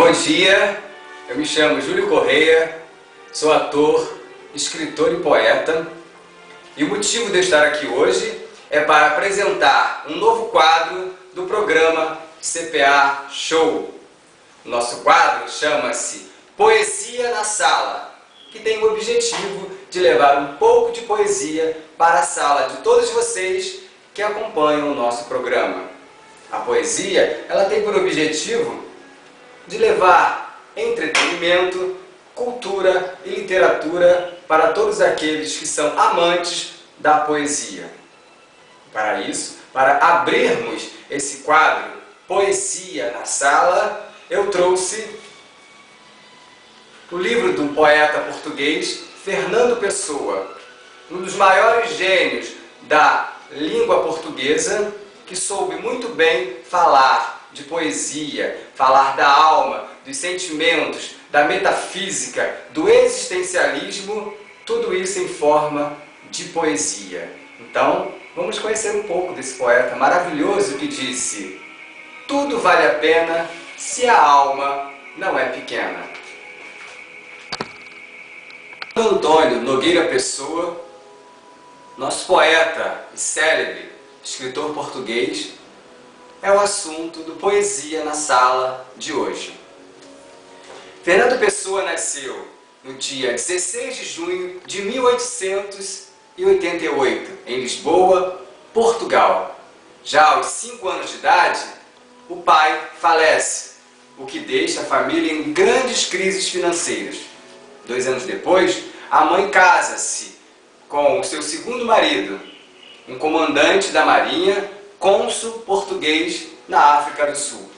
Bom dia, eu me chamo Júlio Correia, sou ator, escritor e poeta, e o motivo de eu estar aqui hoje é para apresentar um novo quadro do programa CPA Show. O nosso quadro chama-se Poesia na Sala, que tem o objetivo de levar um pouco de poesia para a sala de todos vocês que acompanham o nosso programa. A poesia, ela tem por objetivo de levar entretenimento, cultura e literatura para todos aqueles que são amantes da poesia. Para isso, para abrirmos esse quadro Poesia na Sala, eu trouxe o livro do poeta português Fernando Pessoa, um dos maiores gênios da língua portuguesa, que soube muito bem falar de poesia, falar da alma, dos sentimentos, da metafísica, do existencialismo, tudo isso em forma de poesia. Então, vamos conhecer um pouco desse poeta maravilhoso que disse: tudo vale a pena se a alma não é pequena. Antônio Nogueira Pessoa, nosso poeta e célebre escritor português, é o assunto do Poesia na Sala de hoje. Fernando Pessoa nasceu no dia 16 de junho de 1888, em Lisboa, Portugal. Já aos 5 anos de idade, o pai falece, o que deixa a família em grandes crises financeiras. 2 anos depois, a mãe casa-se com o seu segundo marido, um comandante da marinha, cônsul português na África do Sul.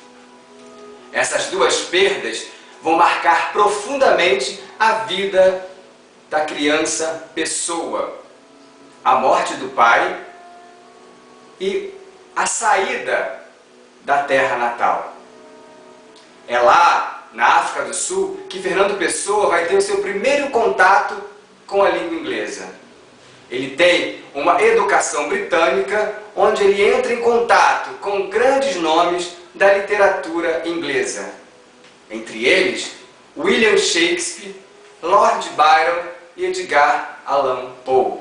Essas duas perdas vão marcar profundamente a vida da criança Pessoa. A morte do pai e a saída da terra natal. É lá, na África do Sul, que Fernando Pessoa vai ter o seu primeiro contato com a língua inglesa. Ele tem uma educação britânica, onde ele entra em contato com grandes nomes da literatura inglesa. Entre eles, William Shakespeare, Lord Byron e Edgar Allan Poe.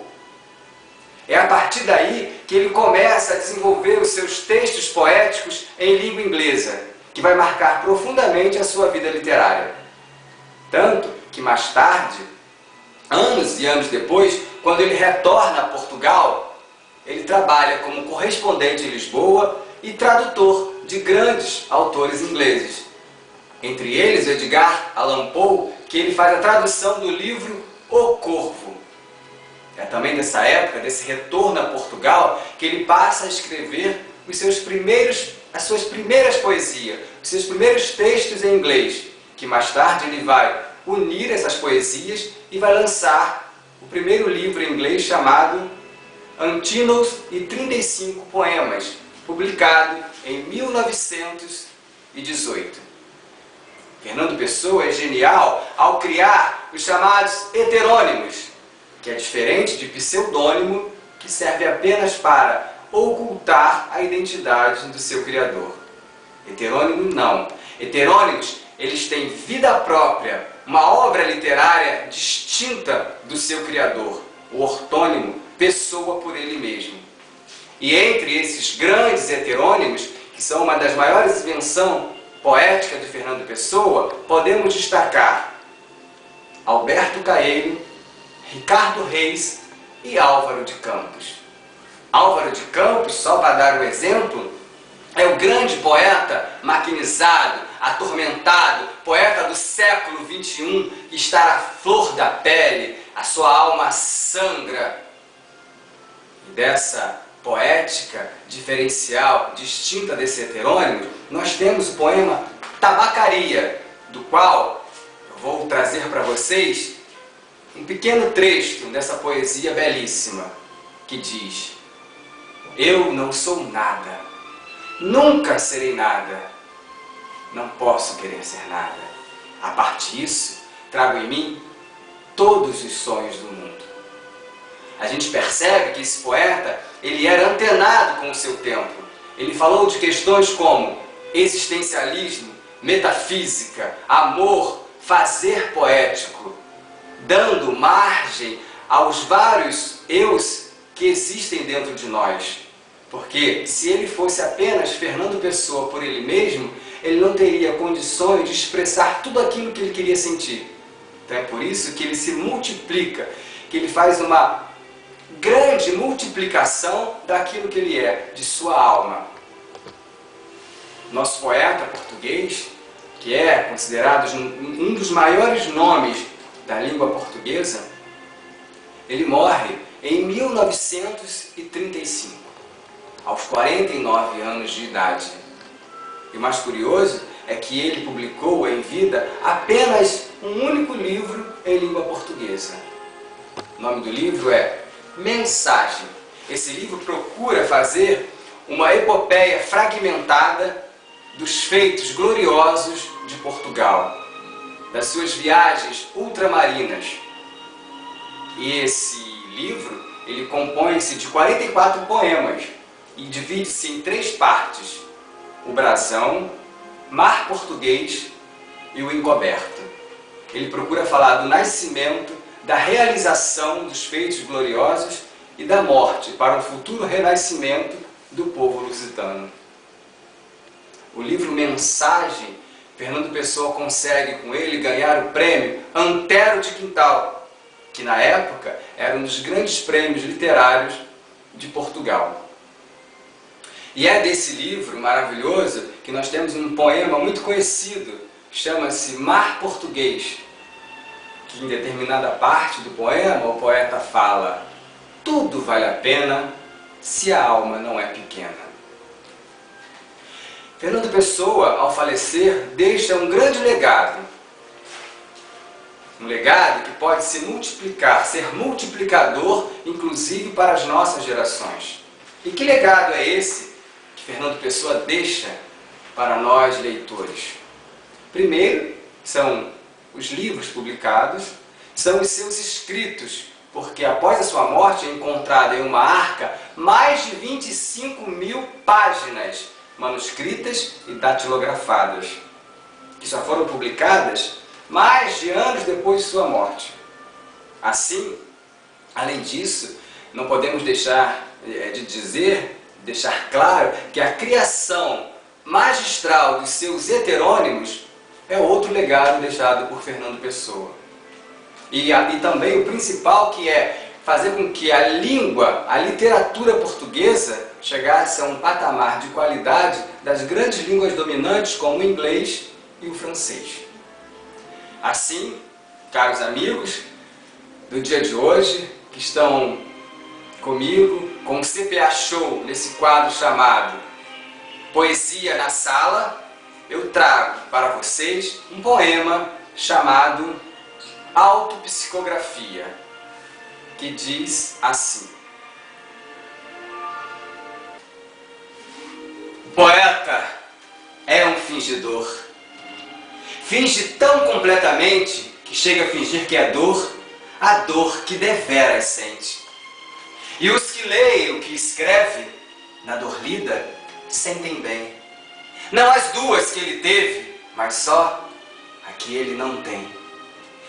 É a partir daí que ele começa a desenvolver os seus textos poéticos em língua inglesa, que vai marcar profundamente a sua vida literária. Tanto que mais tarde, anos e anos depois, quando ele retorna a Portugal, ele trabalha como correspondente em Lisboa e tradutor de grandes autores ingleses. Entre eles, Edgar Allan Poe, que ele faz a tradução do livro O Corvo. É também nessa época, desse retorno a Portugal, que ele passa a escrever as suas primeiras poesias, os seus primeiros textos em inglês, que mais tarde ele vai unir essas poesias e vai lançar o primeiro livro em inglês chamado Antídotos e 35 Poemas, publicado em 1918. Fernando Pessoa é genial ao criar os chamados heterônimos, que é diferente de pseudônimo, que serve apenas para ocultar a identidade do seu criador. Heterônimo não. Heterônimos, eles têm vida própria, uma obra literária distinta do seu criador, o ortônimo, Pessoa por ele mesmo. E entre esses grandes heterônimos, que são uma das maiores invenções poéticas de Fernando Pessoa, podemos destacar Alberto Caeiro, Ricardo Reis e Álvaro de Campos. Álvaro de Campos, só para dar um exemplo, é o grande poeta maquinizado, atormentado, poeta do século XXI, que está à flor da pele, a sua alma sangra. E dessa poética diferencial, distinta desse heterônimo, nós temos o poema Tabacaria, do qual eu vou trazer para vocês um pequeno trecho dessa poesia belíssima, que diz: eu não sou nada, nunca serei nada, não posso querer ser nada. A parte disso, trago em mim todos os sonhos do mundo. A gente percebe que esse poeta, ele era antenado com o seu tempo. Ele falou de questões como existencialismo, metafísica, amor, fazer poético, dando margem aos vários eus que existem dentro de nós. Porque se ele fosse apenas Fernando Pessoa por ele mesmo, ele não teria condições de expressar tudo aquilo que ele queria sentir. Então é por isso que ele se multiplica, que ele faz uma grande multiplicação daquilo que ele é, de sua alma. Nosso poeta português, que é considerado um dos maiores nomes da língua portuguesa, ele morre em 1935, aos 49 anos de idade. E o mais curioso é que ele publicou em vida apenas um único livro em língua portuguesa. O nome do livro é Mensagem. Esse livro procura fazer uma epopeia fragmentada dos feitos gloriosos de Portugal, das suas viagens ultramarinas. E esse livro, ele compõe-se de 44 poemas e divide-se em 3 partes: o brasão, mar português e o encoberto. Ele procura falar do nascimento, da realização dos feitos gloriosos e da morte para um futuro renascimento do povo lusitano. O livro Mensagem, Fernando Pessoa consegue com ele ganhar o prêmio Antero de Quintal, que na época era um dos grandes prêmios literários de Portugal. E é desse livro maravilhoso que nós temos um poema muito conhecido, chama-se Mar Português, que em determinada parte do poema o poeta fala: tudo vale a pena se a alma não é pequena. Fernando Pessoa, ao falecer, deixa um grande legado. Um legado que pode se multiplicar, ser multiplicador, inclusive para as nossas gerações. E que legado é esse que Fernando Pessoa deixa para nós, leitores? Primeiro, são os livros publicados, são os seus escritos, porque após a sua morte é encontrada em uma arca mais de 25.000 páginas manuscritas e datilografadas, que só foram publicadas mais de anos depois de sua morte. Assim, além disso, não podemos deixar claro que a criação magistral dos seus heterônimos é outro legado deixado por Fernando Pessoa. E também o principal, que é fazer com que a língua, a literatura portuguesa chegasse a um patamar de qualidade das grandes línguas dominantes como o inglês e o francês. Assim, caros amigos do dia de hoje, que estão comigo com o CPA Show nesse quadro chamado Poesia na Sala, eu trago para vocês um poema chamado Autopsicografia, que diz assim: o poeta é um fingidor. Finge tão completamente que chega a fingir que é a dor que deveras sente. E os que leem o que escreve, na dor lida, sentem bem. Não as duas que ele teve, mas só a que ele não tem.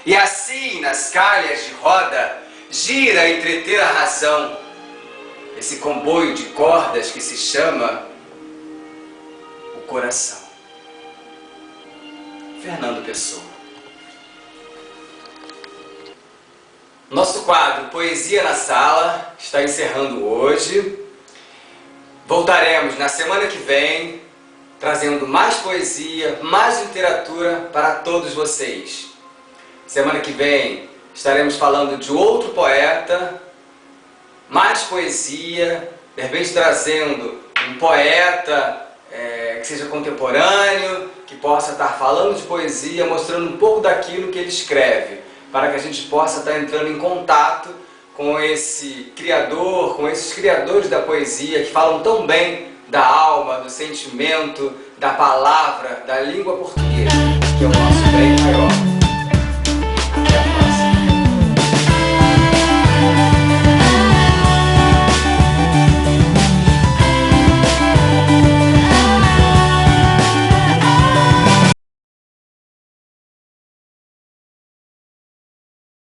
E assim, nas calhas de roda, gira a entreter a razão, esse comboio de cordas que se chama o coração. Fernando Pessoa. Nosso quadro Poesia na Sala está encerrando hoje. Voltaremos na semana que vem, trazendo mais poesia, mais literatura para todos vocês. Semana que vem estaremos falando de outro poeta, mais poesia, de repente trazendo um poeta que seja contemporâneo, que possa estar falando de poesia, mostrando um pouco daquilo que ele escreve, para que a gente possa estar entrando em contato com esse criador, com esses criadores da poesia que falam tão bem da alma, do sentimento, da palavra, da língua portuguesa, que é o nosso bem maior.